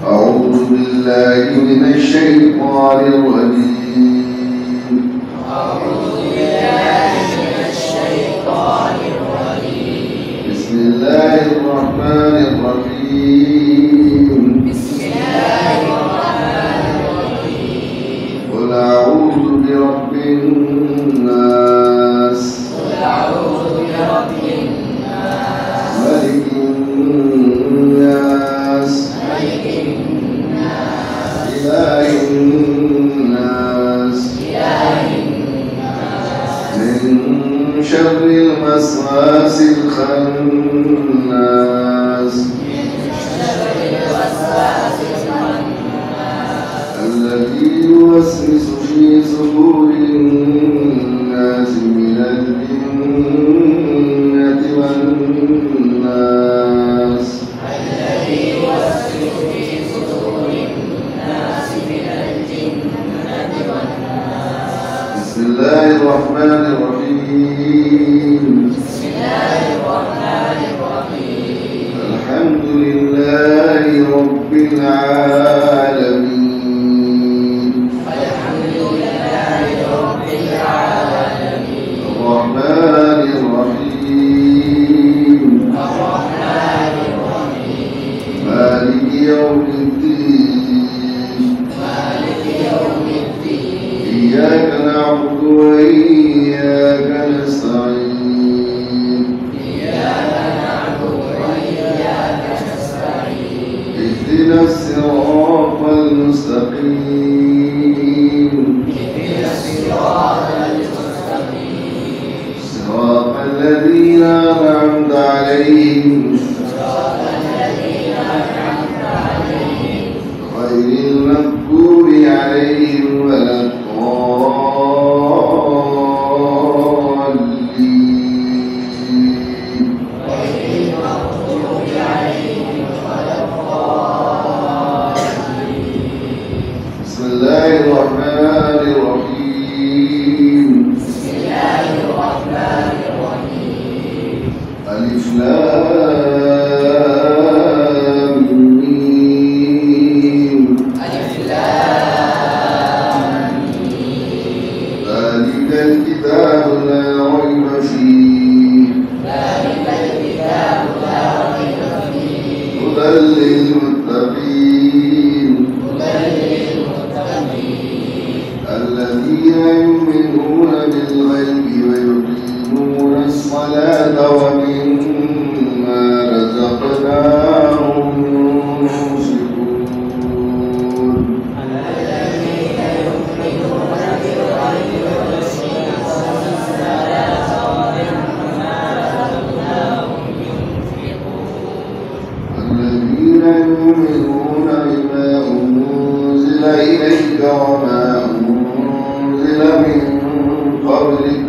أعوذ بالله من الشيطان الرجيم. بسم الله الرحمن الرحيم. قل أعوذ برب الناس. ملك الناس. إله الناس. من شر الوسواس الخناس الذي يوسوس في صدور الناس من الجنة والناس. بسم الله الرحمن الرحيم. الحمد لله رب العالمين. الرحمن الرحيم. مالك يوم الدين. إياك نعبد وإياك نستعين. اهدنا الصراط المستقيم. صراط الذين أنعمت عليهم غير المغضوب عليهم ولا الضالين. بسم الله الرحمن الرحيم. ألف لام ميم. ذلك الكتاب لا ريب فيه. هدى للمتقين. الذين يؤمنون بالغيب ويقيمون الصلاة ومما رزقناهم ينفقون. الذين يؤمنون بما أنزل إليك وما أنزل من قبلك